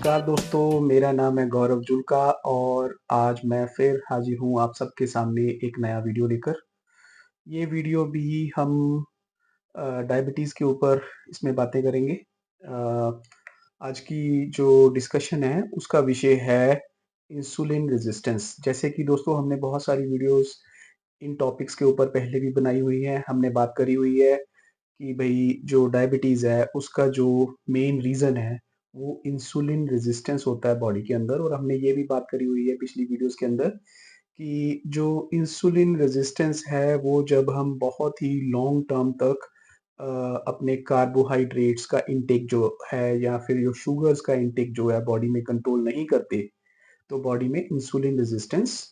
नमस्कार दोस्तों, मेरा नाम है गौरव जुल्का और आज मैं फिर हाज़िर हूँ आप सबके सामने एक नया वीडियो लेकर। ये वीडियो भी हम डायबिटीज़ के ऊपर इसमें बातें करेंगे। आज की जो डिस्कशन है उसका विषय है इंसुलिन रेज़िस्टेंस। जैसे कि दोस्तों हमने बहुत सारी वीडियोज़ इन टॉपिक्स के ऊपर पहले भी बनाई हुई हैं। हमने बात करी हुई है कि भई जो डायबिटीज़ है उसका जो मेन रीज़न है वो इंसुलिन रेज़िस्टेंस होता है बॉडी के अंदर और हमने ये भी बात करी हुई है पिछली वीडियोज़ के अंदर कि जो इंसुलिन रेज़िस्टेंस है वो जब हम बहुत ही लॉन्ग टर्म तक अ, अपने कार्बोहाइड्रेट्स का इंटेक जो है या फिर जो शुगर्स का इंटेक जो है बॉडी में कंट्रोल नहीं करते, तो बॉडी में इंसुलिन रेज़िस्टेंस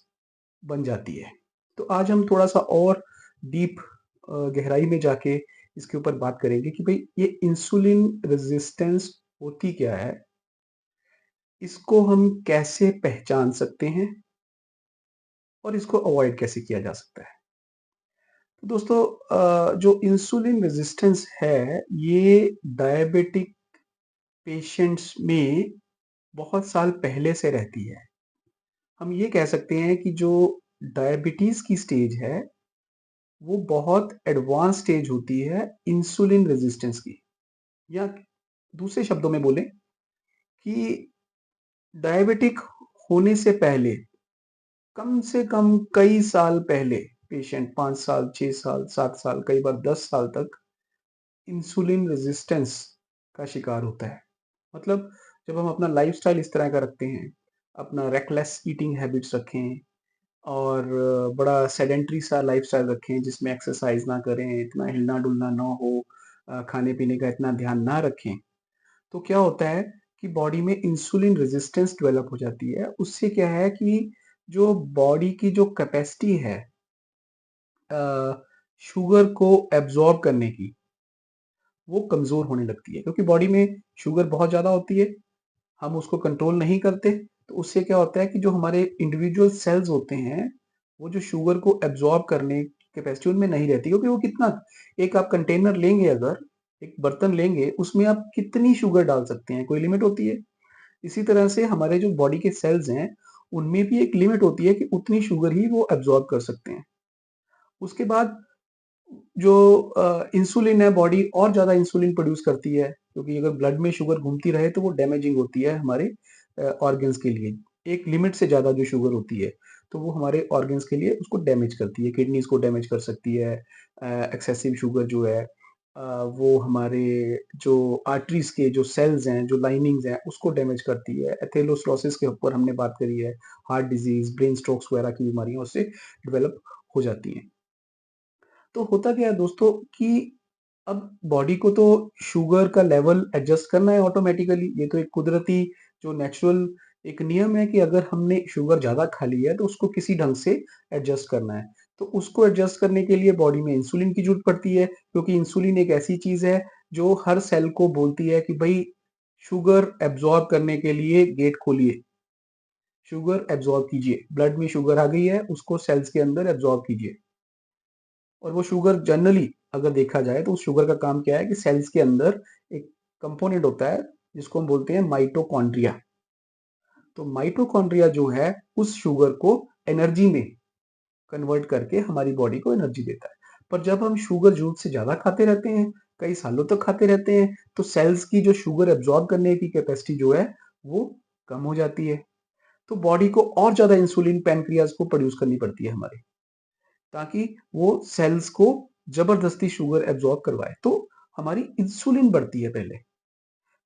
बन जाती है। तो आज हम थोड़ा-सा और डीप गहराई में जाके इसके ऊपर बात करेंगे कि भई ये इंसुलिन रेज़िस्टेंस होती क्या है? इसको हम कैसे पहचान सकते हैं और इसको अवॉइड कैसे किया जा सकता है? तो दोस्तों जो इंसुलिन रेज़िस्टेंस है, ये डायबिटिक पेशेंट्स में बहुत साल पहले से रहती है। हम ये कह सकते हैं कि जो डायबिटीज़ की स्टेज है वो बहुत एडवांस स्टेज होती है इंसुलिन रेजिस्टेंस की या दूसरे शब्दों में बोलें कि डायबिटिक होने से पहले कम से कम कई साल पहले पेशेंट 5 साल, 6 साल, 7 साल, कई बार 10 साल तक इंसुलिन रेजिस्टेंस का शिकार होता है। मतलब जब हम अपना लाइफस्टाइल इस तरह का रखते हैं, अपना रेकलेस ईटिंग हैबिट्स रखें और बड़ा सेडेंटरी सा लाइफ़स्टाइल रखें जिसमें एक्सरसाइज़ ना करें, इतना हिलना-डुलना ना हो, खाने-पीने का इतना ध्यान ना रखें, तो क्या होता है कि बॉडी में इंसुलिन रेज़िस्टेंस डेवलप हो जाती है। उससे क्या है कि जो बॉडी की जो कैपेसिटी है शुगर को एब्ज़ॉर्ब करने की, वो कमज़ोर होने लगती है क्योंकि बॉडी में शुगर बहुत ज़्यादा होती है, हम उसको कंट्रोल नहीं करते, तो उससे क्या होता है कि जो हमारे इंडिविजुअल सेल्स होते हैं, वो जो शुगर को एब्ज़ॉर्ब करने की कैपेसिटी उनमें नहीं रहती क्योंकि वो कितना एक आप कंटेनर लेंगे अगर, एक बर्तन लेंगे, उसमें आप कितनी शुगर डाल सकते हैं, कोई लिमिट होती है। इसी तरह से हमारे जो बॉडी के सेल्स हैं, उनमें भी एक लिमिट होती है कि उतनी शुगर ही वो एब्ज़ॉर्ब कर सकते हैं। उसके बाद जो इंसुलिन है बॉडी और ज़्यादा इंसुलिन प्रोड्यूस करती है क्योंकि अगर ब्लड में शुगर घूमती रहे तो वो डैमेजिंग होती है हमारे ऑर्गन्स के लिए। एक लिमिट से ज़्यादा जो शुगर होती है, तो वो हमारे ऑर्गन्स के लिए उसको डैमेज करती है, किडनीज़ को डैमेज कर सकती है। एक्सेसिव शुगर जो है वो हमारे जो आर्टरीज़ के जो सेल्स हैं, जो लाइनिंग्स हैं, उसको डैमेज करती है। एथेरोस्क्लेरोसिस के ऊपर हमने बात करी है, हार्ट डिज़ीज़, ब्रेन स्ट्रोक्स वगैरह की बीमारियाँ उससे डेवलप हो जाती हैं। तो होता क्या है दोस्तों कि अब बॉडी को तो शुगर का लेवल एडजस्ट करना है ऑटोमेटिकली। ये तो एक कुदरती जो नेचुरल एक नियम है कि अगर हमने शुगर ज़्यादा खा ली है तो उसको किसी ढंग से एडजस्ट करना है। तो उसको एडजस्ट करने के लिए बॉडी में इंसुलिन की ज़रूरत पड़ती है क्योंकि इंसुलिन एक ऐसी चीज़ है जो हर सेल को बोलती है कि भई शुगर एब्ज़ॉर्ब करने के लिए गेट खोलिए, शुगर एब्ज़ॉर्ब कीजिए। ब्लड में शुगर आ गई है, उसको सेल्स के अंदर एब्ज़ॉर्ब कीजिए। और वो शुगर जनरली अगर देखा जाए तो उस शुगर का काम क्या है कि सेल्स के अंदर एक कंपोनेंट होता है जिसको हम बोलते हैं माइटोकॉन्ड्रिया। तो माइटोकॉन्ड्रिया जो है उस शुगर को एनर्जी में कन्वर्ट करके हमारी बॉडी को एनर्जी देता है। पर जब हम शुगर ज़रूरत से ज़्यादा खाते रहते हैं, कई सालों तक खाते रहते हैं, तो सेल्स की जो शुगर एब्ज़ॉर्ब करने की कैपेसिटी जो है वो कम हो जाती है। तो बॉडी को और ज़्यादा इंसुलिन पैनक्रियाज़ को प्रोड्यूस करनी पड़ती है हमारे। ताकि वो सेल्स को ज़बरदस्ती शुगर एब्ज़ॉर्ब करवाए। तो हमारी इंसुलिन बढ़ती है पहले।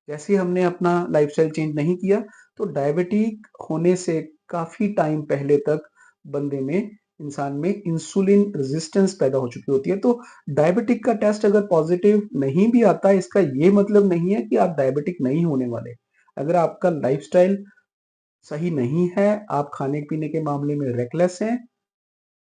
जैसे ही हमने अपना लाइफ़स्टाइल चेंज नहीं किया, तो डायबिटिक होने से काफ़ी टाइम पहले तक बंदे में, इंसान में इंसुलिन रेज़िस्टेंस पैदा हो चुकी होती है। तो डायबिटिक का टेस्ट अगर पॉज़िटिव नहीं भी आता है, इसका ये मतलब नहीं है कि आप डायबिटिक नहीं होने वाले। अगर आपका लाइफ़स्टाइल सही नहीं है, आप खाने-पीने के मामले में रेकलेस हैं,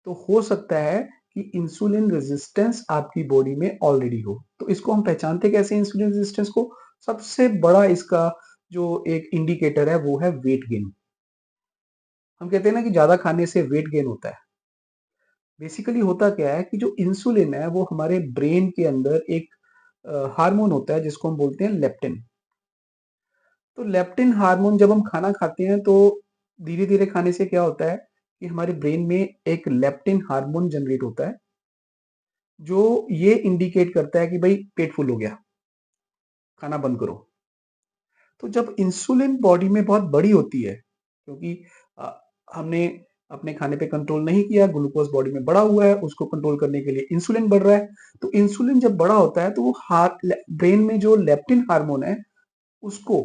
तो हो सकता है कि इंसुलिन रेजिस्टेंस आपकी बॉडी में ऑलरेडी हो। तो इसको हम पहचानते कैसे हैं इंसुलिन रेजिस्टेंस को? सबसे बड़ा इसका जो एक इंडिकेटर है वो है वेट गेन। हम कहते हैं ना कि ज़्यादा खाने से वेट गेन होता है। बेसिकली होता क्या है कि जो इंसुलिन है वो हमारे ब्रेन के अंदर एक हार्मोन होता है जिसको हम बोलते हैं लेप्टिन। तो लेप्टिन हार्मोन जब हम खाना खाते हैं तो धीरे-धीरे खाने से क्या होता है कि हमारे ब्रेन में एक लेप्टिन हार्मोन जनरेट होता है, जो ये इंडिकेट करता है कि भई पेट फुल हो गया, खाना बंद करो। तो जब इंसुलिन बॉडी में बहुत बड़ी होती है, क्योंकि अ, हमने अपने खाने पे कंट्रोल नहीं किया, ग्लूकोज़ बॉडी में बढ़ा हुआ है, उसको कंट्रोल करने के लिए इंसुलिन बढ़ रहा है। तो इंसुलिन जब बड़ा होता है तो वो हार ले ब्रेन में जो लेप्टिन हार्मोन है, उसको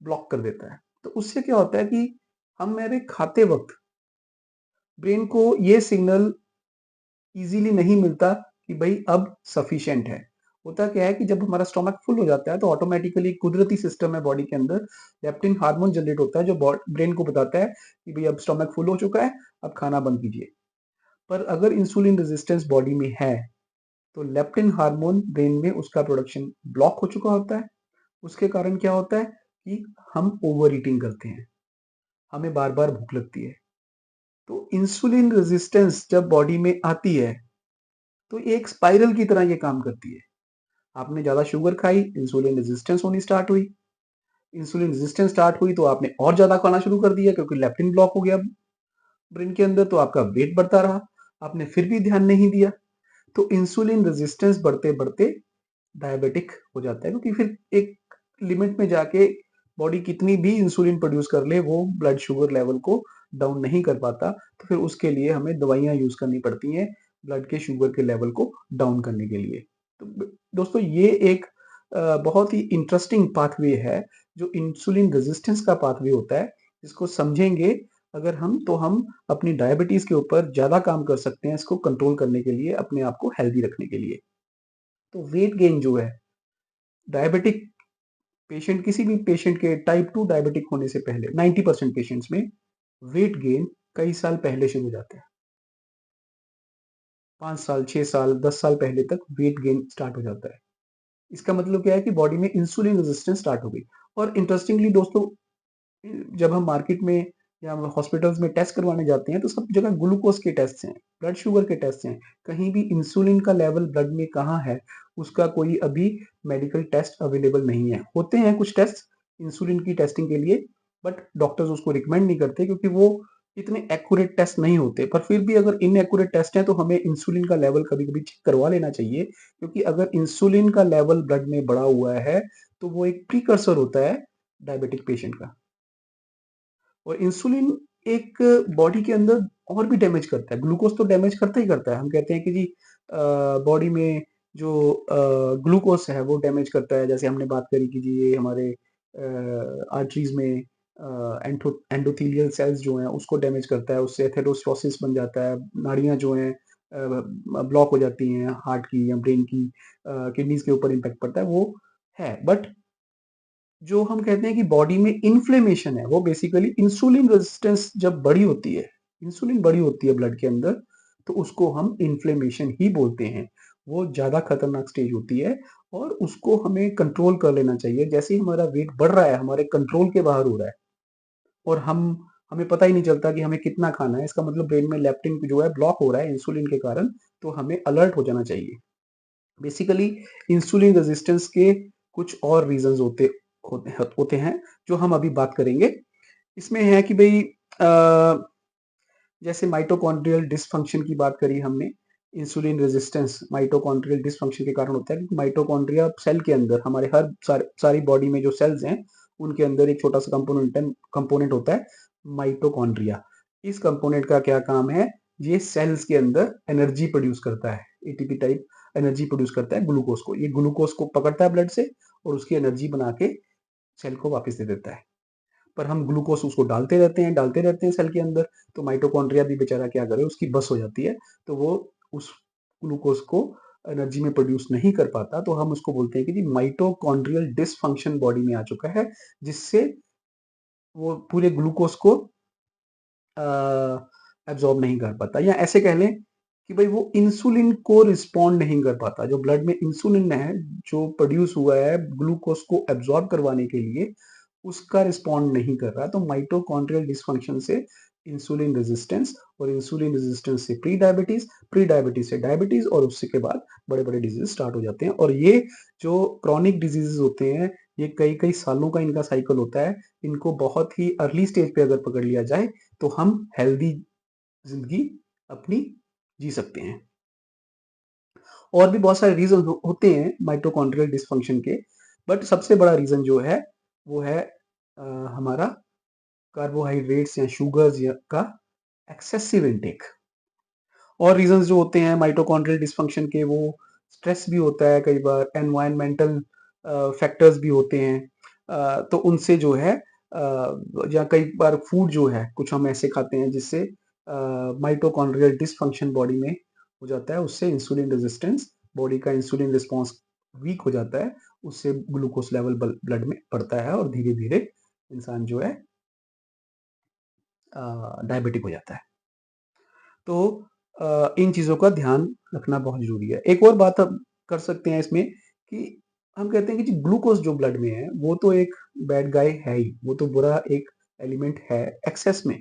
ब्लॉक कर देता है। तो उससे क्या होता है कि हमारे खाते वक़्त ब्रेन को ये सिग्नल ईज़िली नहीं मिलता कि भई अब सफिशिएंट है। होता क्या है कि जब हमारा स्टमक फुल हो जाता है तो ऑटोमैटिकली कुदरती सिस्टम है बॉडी के अंदर, लेप्टिन हार्मोन जनरेट होता है जो ब्रेन को बताता है कि भई अब स्टमक फुल हो चुका है, अब खाना बंद कीजिए। पर अगर इंसुलिन रेजिस्टेंस बॉडी में है, तो लेप्टिन हार्मोन ब्रेन में उसका प्रोडक्शन ब्लॉक हो चुका होता है। उसके कारण क्या होता है कि हम ओवर ईटिंग करते हैं, हमें बार-बार भूख लगती है। तो इंसुलिन रेजिस्टेंस जब बॉडी में आती है, तो ये एक स्पाइरल की तरह ये काम करती है। आपने ज़्यादा शुगर खाई, इंसुलिन रेजिस्टेंस होनी स्टार्ट हुई। इंसुलिन रेजिस्टेंस स्टार्ट हुई तो आपने और ज़्यादा खाना शुरू कर दिया क्योंकि लेप्टिन ब्लॉक हो गया ब्रेन के अंदर, तो आपका वेट बढ़ता रहा। आपने फिर भी ध्यान नहीं दिया, तो इंसुलिन रेजिस्टेंस बढ़ते-बढ़ते डायबिटिक हो जाता है, क्योंकि फिर एक लिमिट में जाके बॉडी कितनी भी इंसुलिन प्रोड्यूस कर ले, वो ब्लड शुगर लेवल को डाउन नहीं कर पाता। तो फिर उसके लिए हमें दवाइयाँ यूज़ करनी पड़ती हैं, ब्लड के शुगर के लेवल को डाउन करने के लिए। तो दोस्तों ये एक बहुत ही इंटरेस्टिंग पाथवे है, जो इंसुलिन रेजिस्टेंस का पाथवे होता है। इसको समझेंगे अगर हम, तो हम अपनी डायबिटीज़ के ऊपर ज़्यादा काम कर सकते हैं, इसको कंट्रोल करने के लिए, अपने आप को हेल्दी रखने के लिए। तो वेट गेन जो है, डायबिटिक पेशेंट, किसी भी पेशेंट के टाइप 2 डायबिटिक होने से पहले 90% पेशेंट्स में वेट गेन कई साल पहले शुरू हो जाता है। 5 साल, 6 साल, 10 साल पहले तक वेट गेन स्टार्ट हो जाता है। इसका मतलब क्या है कि बॉडी में इंसुलिन रेजिस्टेंस स्टार्ट हो गई। और इंटरेस्टिंगली दोस्तों, जब हम मार्केट में या हॉस्पिटल्स में टेस्ट करवाने जाते हैं तो सब जगह ग्लूकोज के टेस्ट हैं, ब्लड शुगर के टेस्ट हैं। कहीं भी इंसुलिन का लेवल ब्लड में कहाँ है, उसका कोई अभी मेडिकल टेस्ट अवेलेबल नहीं है। होते हैं कुछ टेस्ट इंसुलिन की टेस्टिंग के लिए, बट डॉक्टर्स उसको रिकमेंड नहीं करते क्योंकि वो इतने एक्यूरेट टेस्ट नहीं होते। पर फिर भी अगर इनएक्यूरेट टेस्ट हैं तो हमें इंसुलिन का लेवल कभी-कभी चेक करवा लेना चाहिए, क्योंकि अगर इंसुलिन का लेवल ब्लड में बढ़ा हुआ है, तो वो एक प्रीकर्सर होता है डायबिटिक पेशेंट का। और इंसुलिन एक बॉडी के अंदर और भी डैमेज करता है। ग्लूकोज़ तो डैमेज करता ही करता है। हम कहते हैं कि जी बॉडी में जो ग्लूकोज़ है वो डैमेज करता है। जैसे हमने बात करी कि जी ये हमारे आर्टरीज़ में एंडोथेलियल सेल्स जो हैं उसको डैमेज करता है। उससे एथेरोस्क्लेरोसिस बन जाता है। नाड़ियाँ जो हैं ब्लॉक हो जाती हैं हार्ट की या ब्रेन की, किडनीज़ के ऊपर इम्पैक्ट पड़ता है, वो है। बट जो हम कहते हैं कि बॉडी में इन्फ्लेमेशन है, वो बेसिकली इंसुलिन रेजिस्टेंस जब बड़ी होती है, इंसुलिन बड़ी होती है ब्लड के अंदर, तो उसको हम इन्फ्लेमेशन ही बोलते हैं। वो ज़्यादा खतरनाक स्टेज होती है और उसको हमें कंट्रोल कर लेना चाहिए। जैसे ही हमारा वेट बढ़ रहा है, हमारे कंट्रोल के बाहर हो रहा है और हमें पता ही नहीं चलता कि हमें कितना खाना है, इसका मतलब ब्रेन में लेप्टिन जो है ब्लॉक हो रहा है इंसुलिन के कारण, तो हमें अलर्ट हो जाना चाहिए। बेसिकली इंसुलिन रेजिस्टेंस के कुछ और रीजंस होते हैं जो हम अभी बात करेंगे। इसमें है कि भई जैसे माइटोकॉन्ड्रियल डिसफंक्शन की बात करी हमने, इंसुलिन रेजिस्टेंस माइटोकॉन्ड्रियल डिसफंक्शन के कारण होता है, क्योंकि माइटोकॉन्ड्रिया सेल के अंदर हमारे हर सारी बॉडी में जो सेल्स हैं, उनके अंदर एक छोटा-सा कंपोनेंट होता है माइटोकॉन्ड्रिया। इस कंपोनेंट का क्या काम है? ये सेल्स के अंदर एनर्जी प्रोड्यूस करता है, एटीपी टाइप एनर्जी प्रोड्यूस करता है ग्लूकोज़ को। ये ग्लूकोज़ को पकड़ता है ब्लड से और उसकी एनर्जी बना के सेल को वापस दे देता है। पर हम ग्लूकोज़ उसको डालते रहते हैं सेल के अंदर, तो माइटोकॉन्ड्रिया भी बेचारा क्या करे, उसकी बस हो जाती है, तो वो उस ग्लूकोज़ को एनर्जी में प्रोड्यूस नहीं कर पाता, तो हम उसको बोलते हैं कि जी माइटोकॉन्ड्रियल डिसफंक्शन बॉडी में आ चुका है, जिससे वो पूरे ग्लूकोज़ को एब्ज़ॉर्ब नहीं कर पाता, या ऐसे कह लें कि भई वो इंसुलिन को रिस्पॉन्ड नहीं कर पाता। जो ब्लड में इंसुलिन है, जो प्रोड्यूस हुआ है ग्लूकोज़ को एब्ज़ॉर्ब करवाने के लिए, उसका रिस्पॉन्ड नहीं कर रहा। तो माइटोकॉन्ड्रियल डिसफंक्शन से इंसुलिन रेजिस्टेंस, और इंसुलिन रेजिस्टेंस से प्री डायबिटीज़ से डायबिटीज़, और उससे के बाद बड़े-बड़े डिजीज़ स्टार्ट हो जाते हैं। और ये जो क्रॉनिक डिजीज़ेज़ होते हैं, ये कई-कई सालों का इनका साइकिल होता है। इनको बहुत ही अर्ली स्टेज पे अगर पकड़ लिया जाए, तो हम हेल्दी ज़िंदगी अपनी जी सकते हैं। और भी बहुत सारे रीज़न होते हैं माइटोकॉन्ड्रियल डिसफंक्शन के, बट सबसे बड़ा रीज़न जो है, वो है अ, हमारा कार्बोहाइड्रेट्स या शुगर्स या का एक्सेसिव इंटेक। और रीज़न्स जो होते हैं माइटोकॉन्ड्रियल डिसफंक्शन के, वो स्ट्रेस भी होता है कई बार, एनवायरनमेंटल फैक्टर्स भी होते हैं। तो उनसे जो है या कई बार फूड जो है, कुछ हम ऐसे खाते हैं जिससे माइटोकॉन्ड्रियल डिसफंक्शन बॉडी में हो जाता है, उससे इंसुलिन रेजिस्टेंस, बॉडी का इंसुलिन रिस्पॉन्स वीक हो जाता है, उससे ग्लूकोज लेवल ब्लड में बढ़ता है और धीरे-धीरे इंसान जो है डायबिटिक हो जाता है। तो इन चीज़ों का ध्यान रखना बहुत ज़रूरी है। एक और बात हम कर सकते हैं इसमें कि हम कहते हैं कि जी ग्लूकोज़ जो ब्लड में है, वो तो एक बैड गाय है ही, वो तो बुरा एक एलिमेंट है एक्सेस में।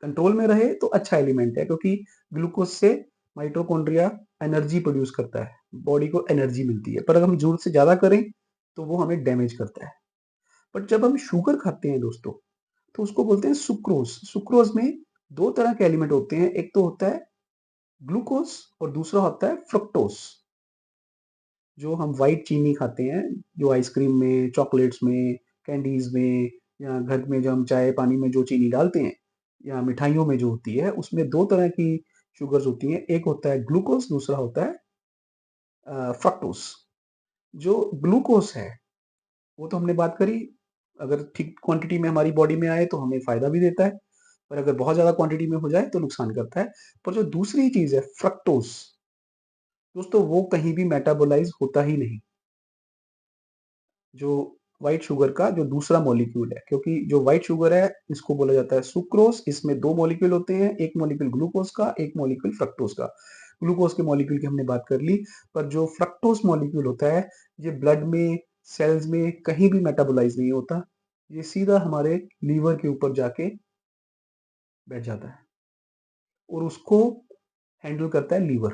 कंट्रोल में रहे तो अच्छा एलिमेंट है, क्योंकि ग्लूकोज़ से माइटोकॉन्ड्रिया एनर्जी प्रोड्यूस करता है, बॉडी को एनर्जी मिलती है। पर अगर हम ज़रूरत से ज़्यादा करें, तो वो हमें डैमेज करता है। बट जब हम शुगर खाते हैं दोस्तों, तो उसको बोलते हैं सुक्रोज़। सुक्रोज़ में 2 तरह के एलिमेंट होते हैं, एक तो होता है ग्लूकोज और दूसरा होता है फ्रक्टोज। जो हम व्हाइट चीनी खाते हैं, जो आइसक्रीम में, चॉकलेट्स में, कैंडीज में, या घर में जो हम चाय पानी में जो चीनी डालते हैं, या मिठाइयों में जो होती है, उसमें दो तरह की शुगर्स होती हैं। एक होता है ग्लूकोज, दूसरा होता है फ्रक्टोज। जो ग्लूकोज है, वो तो हमने बात करी, अगर ठीक क्वांटिटी में हमारी बॉडी में आए तो हमें फायदा भी देता है, पर अगर बहुत ज्यादा क्वांटिटी में हो जाए तो नुकसान करता है। पर जो दूसरी चीज है फ्रक्टोज, दोस्तों वो कहीं भी मेटाबोलाइज होता ही नहीं। जो व्हाइट शुगर का जो दूसरा मॉलिक्यूल है, क्योंकि जो व्हाइट शुगर है इसको बोला जाता है सुक्रोज, इसमें दो मॉलिक्यूल होते हैं, एक मॉलिक्यूल ग्लूकोज का, एक मॉलिक्यूल फ्रक्टोज का। ग्लूकोज के मॉलिक्यूल की हमने बात कर ली, पर जो फ्रक्टोज मॉलिक्यूल होता है, ये ब्लड में, सेल्स में कहीं भी मेटाबोलाइज नहीं होता, ये सीधा हमारे लीवर के ऊपर जाके बैठ जाता है और उसको हैंडल करता है लीवर।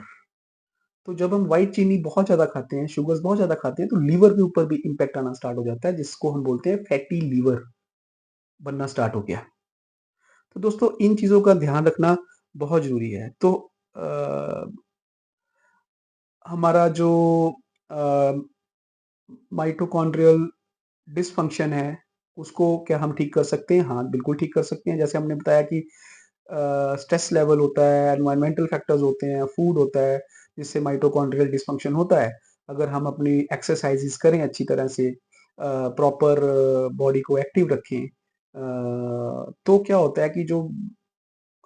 तो जब हम व्हाइट चीनी बहुत ज़्यादा खाते हैं, शुगर्स बहुत ज़्यादा खाते हैं, तो लीवर के ऊपर भी इम्पैक्ट आना स्टार्ट हो जाता है, जिसको हम बोलते हैं फैटी लीवर बनना स्टार्ट हो गया। तो दोस्तों इन चीज़ों का ध्यान रखना बहुत ज़रूरी है। तो अ, हमारा जो अ, माइटोकॉन्ड्रियल डिसफंक्शन है, उसको क्या हम ठीक कर सकते हैं? हाँ, बिल्कुल ठीक कर सकते हैं। जैसे हमने बताया कि स्ट्रेस लेवल होता है, एनवायरमेंटल फैक्टर्स होते हैं, फूड होता है, जिससे माइटोकॉन्ड्रियल डिसफंक्शन होता है। अगर हम अपनी एक्सरसाइज़ेज़ करें अच्छी तरह से, प्रॉपर बॉडी को एक्टिव रखें, तो क्या होता है कि जो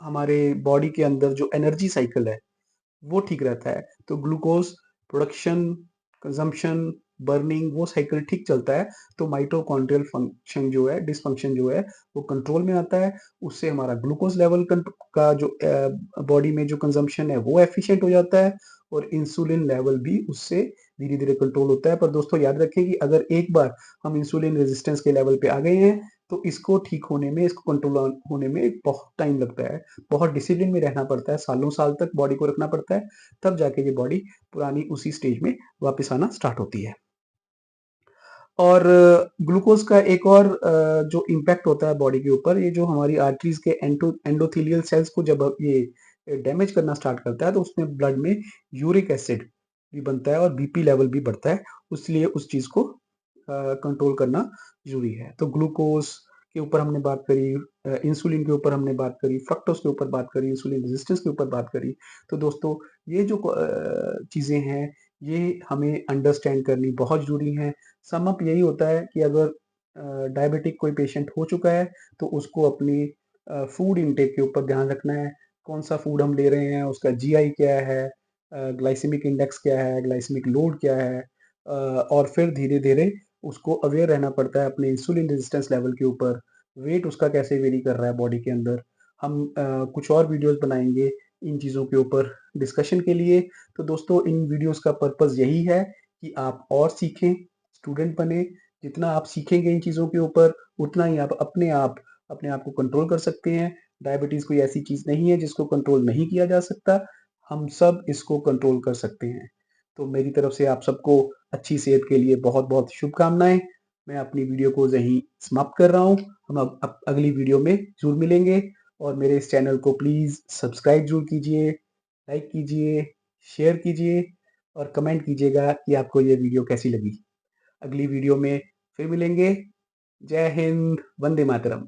हमारे बॉडी के अंदर जो एनर्जी साइकिल है, वो ठीक रहता है। तो ग्लूकोज़ प्रोडक्शन, कंज़म्पशन, बर्निंग, वो साइकिल ठीक चलता है, तो माइटोकॉन्ड्रियल फंक्शन जो है, डिसफंक्शन जो है, वो कंट्रोल में आता है। उससे हमारा ग्लूकोज़ लेवल का जो बॉडी में जो कंज़म्पशन है, वो एफिशिएंट हो जाता है और इंसुलिन लेवल भी उससे धीरे-धीरे कंट्रोल होता है। पर दोस्तों याद रखें कि अगर एक बार हम इंसुलिन रेज़िस्टेंस के लेवल पे आ गए हैं, तो इसको ठीक होने में, इसको कंट्रोल होने में बहुत टाइम लगता है। बहुत डिसिप्लिन में रहना पड़ता है, सालों-साल तक बॉडी को रखना पड़ता है, तब जाके ये बॉडी पुरानी उसी स्टेज में वापस आना स्टार्ट होती है। और ग्लूकोज़ का एक और जो इम्पैक्ट होता है बॉडी के ऊपर, ये जो हमारी आर्टरीज़ के एंडोथेलियल सेल्स को जब ये डैमेज करना स्टार्ट करता है, तो उसमें ब्लड में यूरिक एसिड भी बनता है और बीपी लेवल भी बढ़ता है, इसलिए उस चीज़ को कंट्रोल करना ज़रूरी है। तो ग्लूकोज़ के ऊपर हमने बात करी, इंसुलिन के ऊपर हमने बात करी, फ्रक्टोज़ के ऊपर बात करी, इंसुलिन रेजिस्टेंस के ऊपर बात करी। तो दोस्तों ये जो चीज़ें हैं, ये हमें अंडरस्टैंड करनी बहुत ज़रूरी हैं। सम अप यही होता है कि अगर डायबिटिक कोई पेशेंट हो चुका है, तो उसको अपनी फूड इनटेक के ऊपर ध्यान रखना है। कौन-सा फूड हम ले रहे हैं, उसका जीआई क्या है, ग्लाइसेमिक इंडेक्स क्या है, ग्लाइसेमिक लोड क्या है, और फिर धीरे-धीरे उसको अवेयर रहना पड़ता है अपने इंसुलिन रेजिस्टेंस लेवल के ऊपर, वेट उसका कैसे वेरी कर रहा है बॉडी के अंदर। हम कुछ और वीडियोज़ बनाएँगे इन चीज़ों के ऊपर डिस्कशन के लिए। तो दोस्तों इन वीडियोज़ का पर्पज़ यही है कि आप और सीखें, स्टूडेंट बने। जितना आप सीखेंगे इन चीज़ों के ऊपर, उतना ही आप अपने आप को कंट्रोल कर सकते हैं। डायबिटीज़ कोई ऐसी चीज़ नहीं है जिसको कंट्रोल नहीं किया जा सकता। हम सब इसको कंट्रोल कर सकते हैं। तो मेरी तरफ से आप सबको अच्छी सेहत के लिए बहुत-बहुत शुभकामनाएँ। मैं अपनी वीडियो को यहीं समाप्त कर रहा हूँ। हम अब अगली वीडियो में ज़रूर मिलेंगे और मेरे इस चैनल को प्लीज़ सब्सक्राइब ज़रूर कीजिए, लाइक कीजिए, शेयर कीजिए और कमेंट कीजिएगा कि आपको ये वीडियो कैसी लगी। अगली वीडियो में फिर मिलेंगे। जय हिंद, वंदे मातरम।